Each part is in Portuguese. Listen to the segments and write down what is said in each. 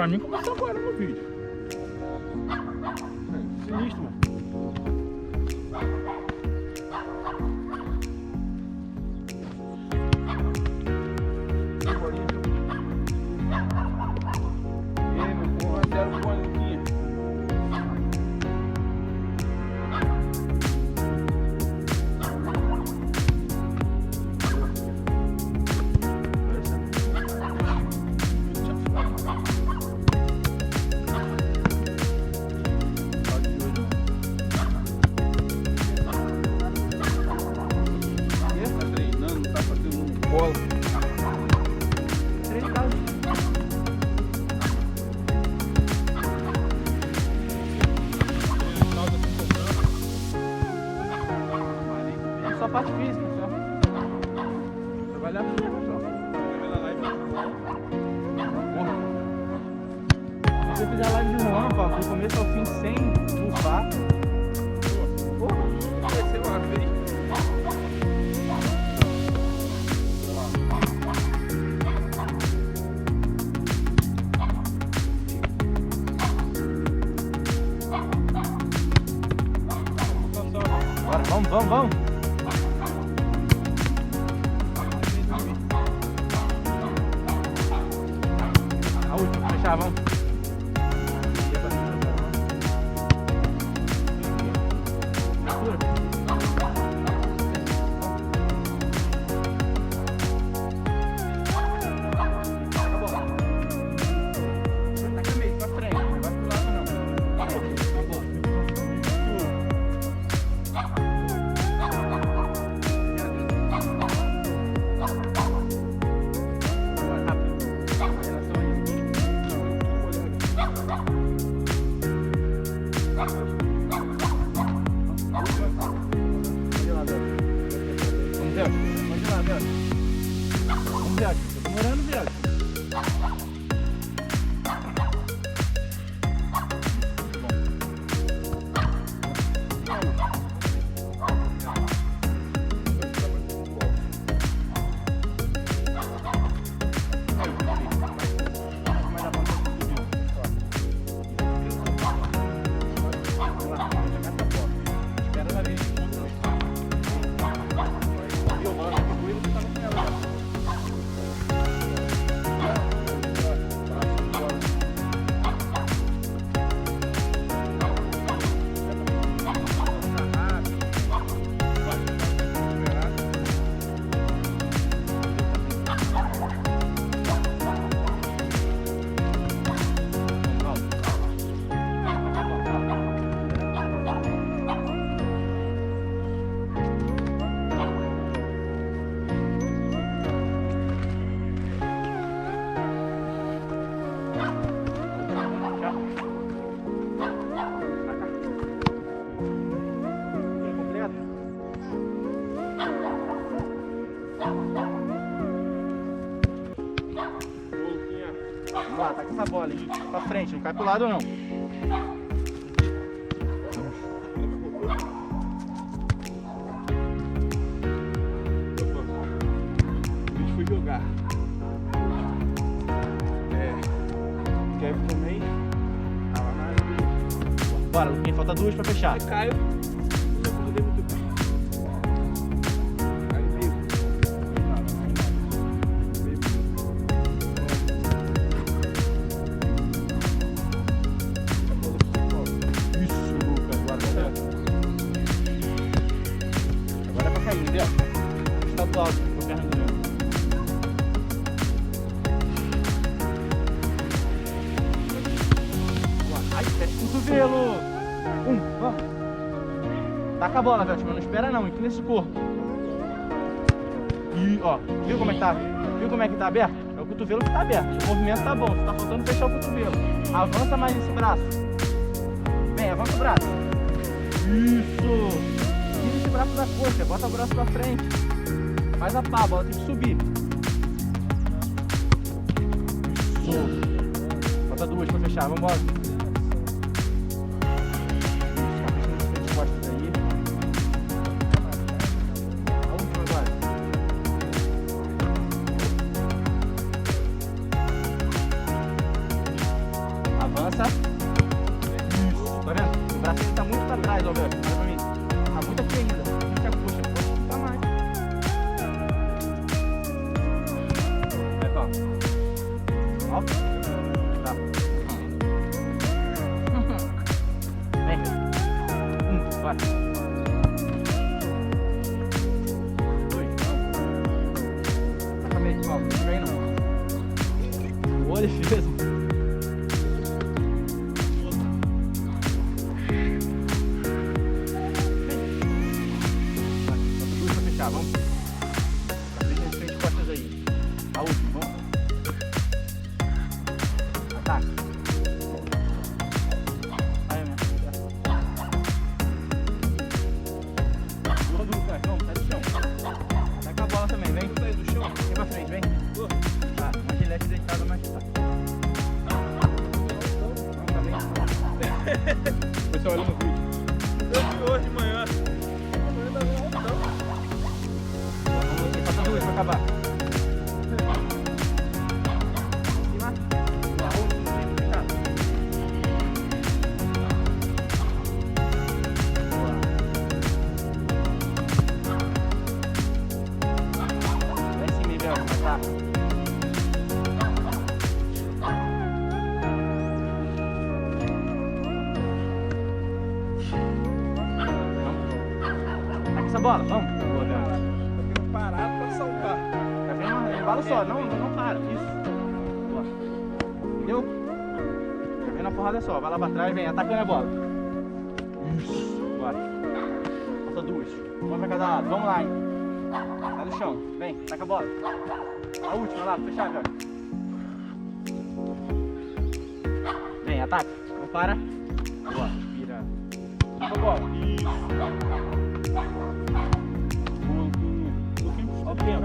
pra mim começou agora no vídeo. Sinistro, mano. Só parte física, só. Trabalhar mesmo, só. Se você fizer a live de um ano, Paulo, do começo ao fim sem bufar, vai ser uma vez. Bora, vamos. A última, fechar, vamos. Vamos lá, tá com essa bola aí pra frente, não cai pro lado não. A gente foi jogar. Kevin também. Bora, Luquinhas, falta duas pra fechar. Caio. Cotovelo! Vamos! Taca a bola, Weltima, não espera não, inclina esse corpo. E ó, viu como é que tá? Viu como é que tá aberto? É o cotovelo que tá aberto. O movimento tá bom, só tá faltando fechar o cotovelo. Avança mais esse braço. Vem, avança o braço. Isso! Tira esse braço da coxa, bota o braço pra frente. Faz a pá, a bola tem que subir. Isso! Falta duas pra fechar, vambora. defesa. Falta duas pra fechar, vamos. Frente costas aí. A última, vamos. Ataque. Vai, minha filha. Boa, Lucas, vamos, sai do chão. Sai com a bola também, vem. Sai do chão. Vem pra frente, vem. Tá, uma gilete deitada mais tá. Vamos também. Foi só olhando no vídeo. Eu vi hoje de manhã. Falta duas pra acabar. Essa bola, vamos. Boa, Tá querendo parar pra saltar. Tá vendo? Embala só, não para. Isso. Boa. Entendeu? Tá vendo a porrada só. Vai lá pra trás, vem, atacando a bola. Isso. Bora. Falta duas. Uma pra cada lado. Vamos lá, hein? Sai do chão. Vem, taca a bola. A última lá, pra fechar, Jorge. Vem, ataca. Não para. Boa. Vira. Taca a bola. Isso. Olha o tempo.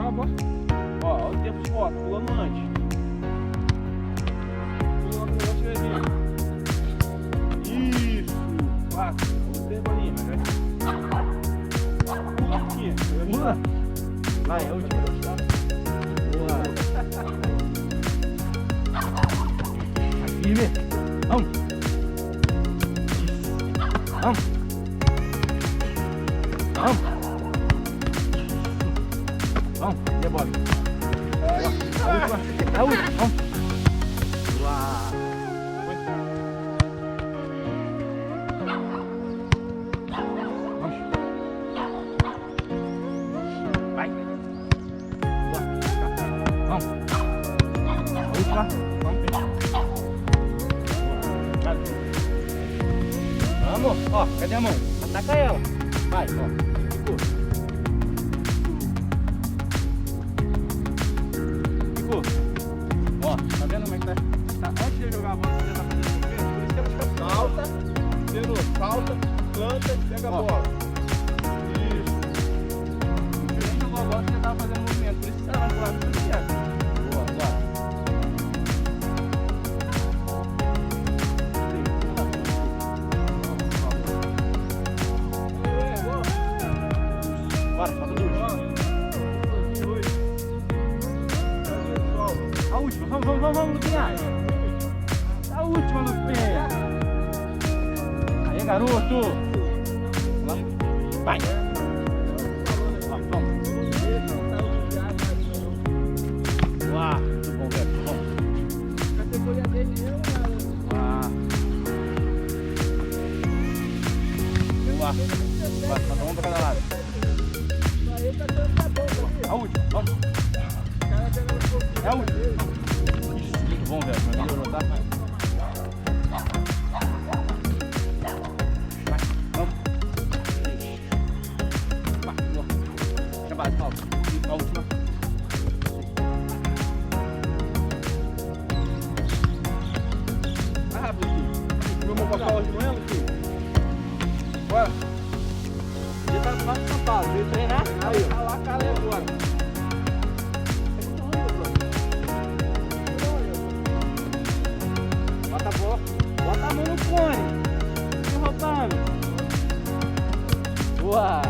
Ó, olha o tempo de foto, pulando antes. Pulando antes vai vir. Isso! Quatro. Olha o tempo ali, mas vai. Pula aqui. Pula. Vai, é a última. Boa. Firme. Vamos. Vamos. Vamos. Vamos, e a bola? A última, vamos. Uau. Vamos. Vai. Boa. Vamos. A última, vamos. Vamos, ó, cadê a mão? Ataca ela. Vai, ó. Ó, tá vendo como é que tá? Antes de jogar a bola, você já tá fazendo isso, por isso que ela fica Salta, pelo, salta, planta e pega a bola. Isso. Você nem jogou a bola, você já tava fazendo movimento, por isso que você vai pular do seu certo. Boa, bora. Bora, falta duas. A última, vamos, Luquinhas. A última, Luquinhas. Aí, garoto. Lá. Vai. Vamos. Uau, muito bom, velho. Vamos. Uau. Vai, falta uma pra cada lado. A última, vamos. É a última. Isso, muito bom, velho. Pra melhorou, tá? Vai, vamos. Vai, boa. Deixa a base, Paulo. A última. Vai rápido, Luquinhas. Vamos botar hoje de manhã, Luquinhas? Bora. Ele tá no São Paulo, veio treinar? Aí, ó. Lá, cara, agora. Bota a bola. Bota a mão no fone. Derrotando. Boa.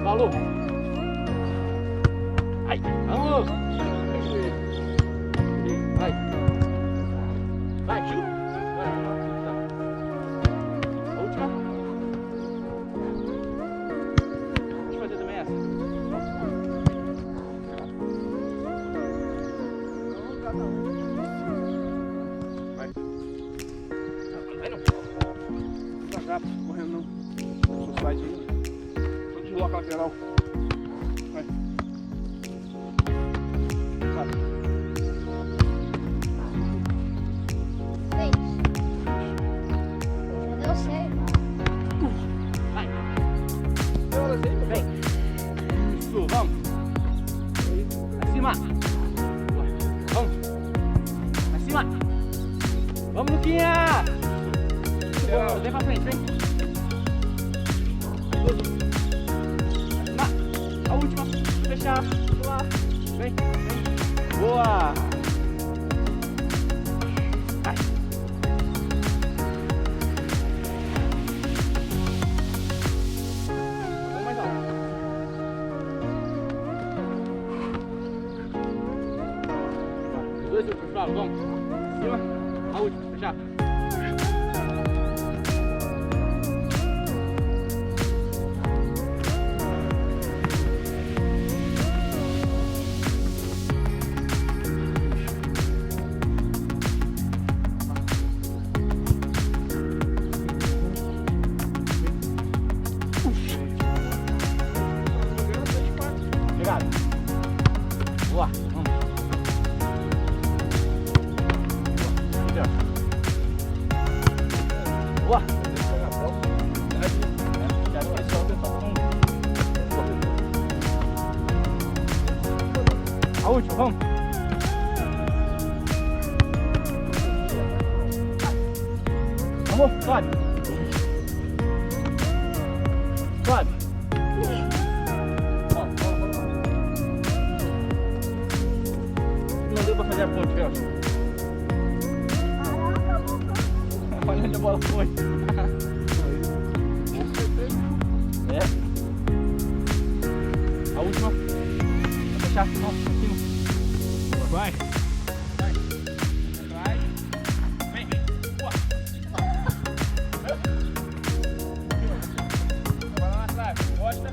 Falou. Aí, vamos. Vai. Vai, tio. A última. Deixa eu fazer também essa. Vai. Vai não. Não tá rápido, correndo não. Sou site aí. Só desloca a lateral. Vai. 4. 6. Eu sei. Vai. Vem. Isso, vamos. Acima. Vamos. Acima. Vamos, Luquinhas. Vem pra frente, vem. Acima. A última. Fechar. Lá. Vem, vem. Boa. Vai. Vamos mais alto. Os dois últimos, Flávio, vamos. Acima. A última, fechar. Obrigado. Boa, vamos. Boa. A última, vamos. Vamos, sobe. Sobe. Não deu pra fazer a ponte, velho. Olha onde a bola foi. É. A última. Vai fechar. Vamos, cima. Vai. Vai. Vai. Vem. Boa. Vai lá atrás. Costa.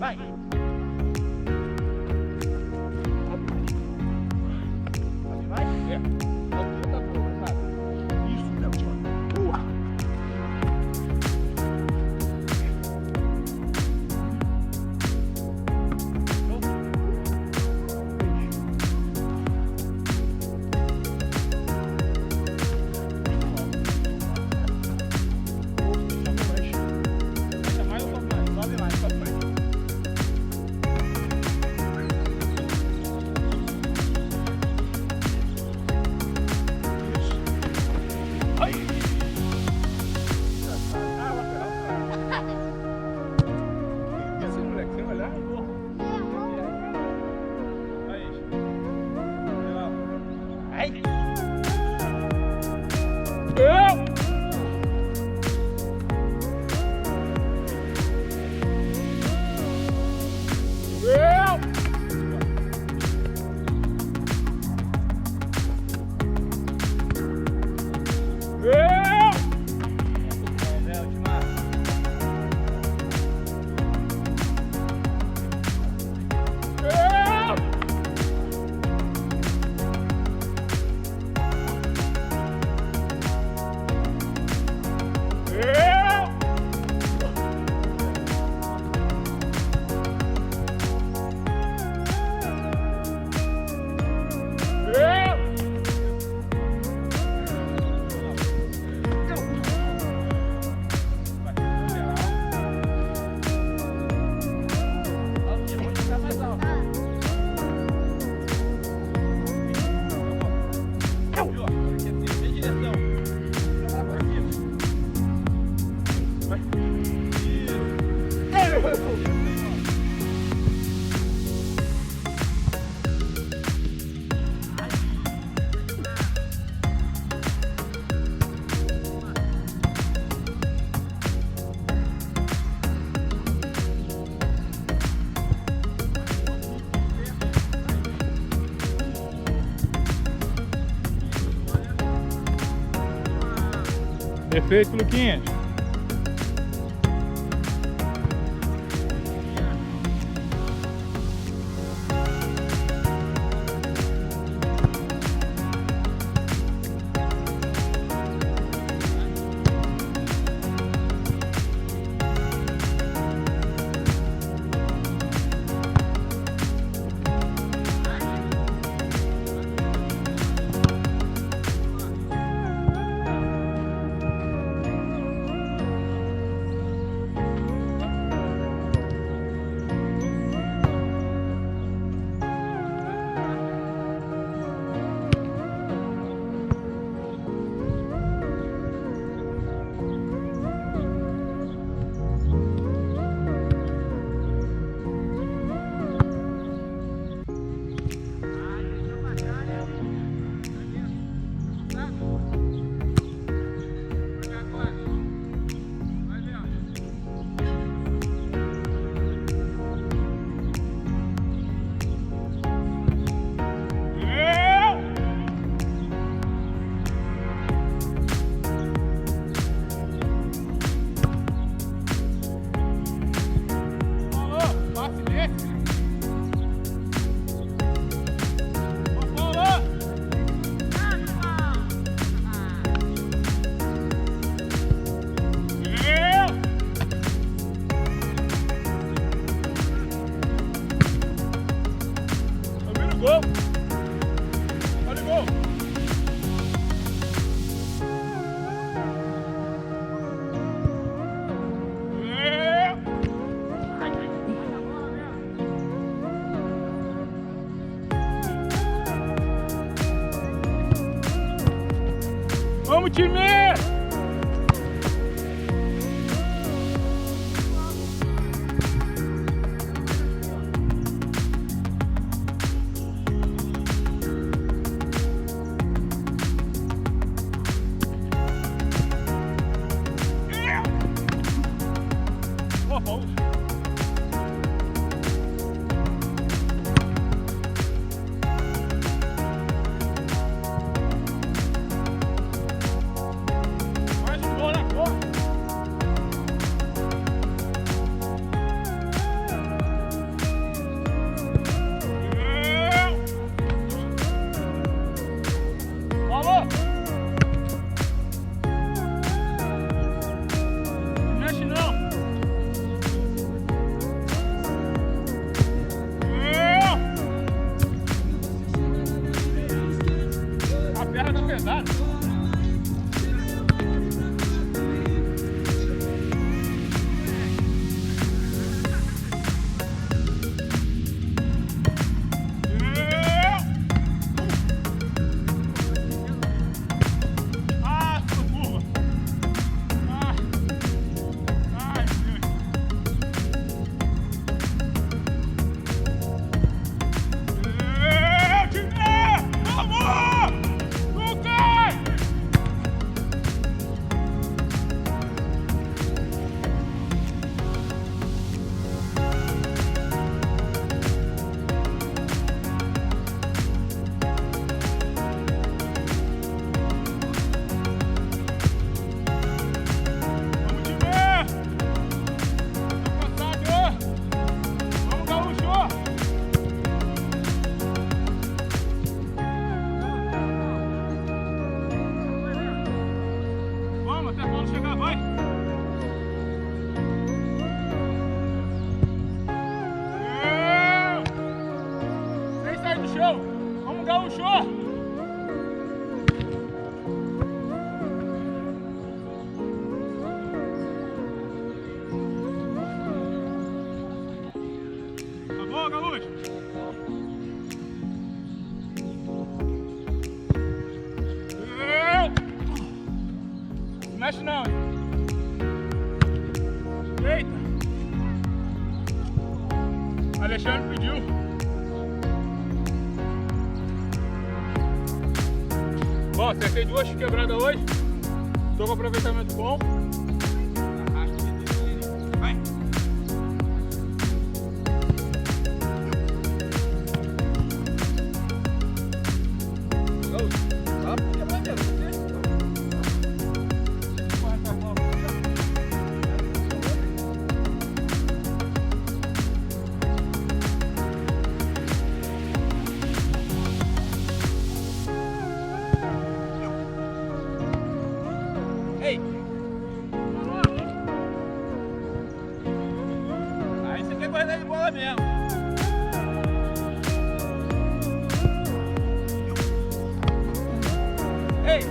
Vai. Vai? É. A altura tá boa, sabe? Isso, Weltima. Boa. Deixa mais um pouco mais. Sobe mais, sobe mais. Ai. Isso, moleque, sem olhar. Aí. Legal. Ai. Weltima. Perfeito, Luquinhas. Vamos, time! Boa, Paulo. Gaúcho. Não mexe não. Eita. Alexandre pediu. Bom, acertei 2 quebradas hoje. Tô com aproveitamento bom. Vai. Ei! Aí você quer guardar de bola mesmo. Ei!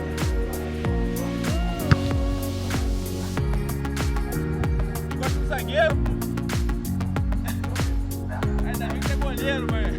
Eu gosto de zagueiro, pô. Ainda bem que é goleiro, mas...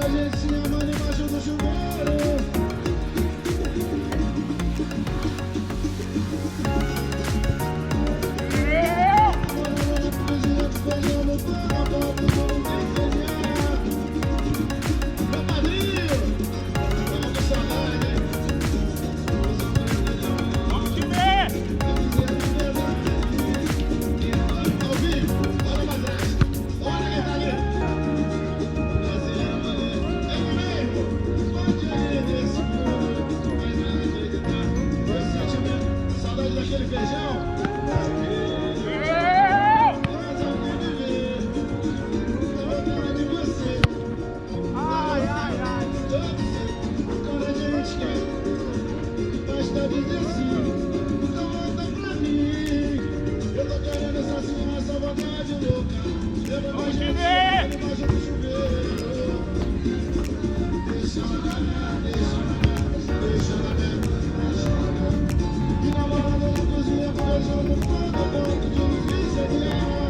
a gente se amando embaixo do chuveiro. Beijando toda a volta, não tem feliar. Meu padrinho, vamos com saudade, hein? Vamos te ver! Ao vivo, olha pra trás. Olha quem tá ali. Brasileiro, maneiro. É comigo. Pode agradecer muito. Mas não acreditar. Esse sentimento, saudade daquele feijão. Vamos te ver! E namorada na cozinha, beijando todo mundo de difícil.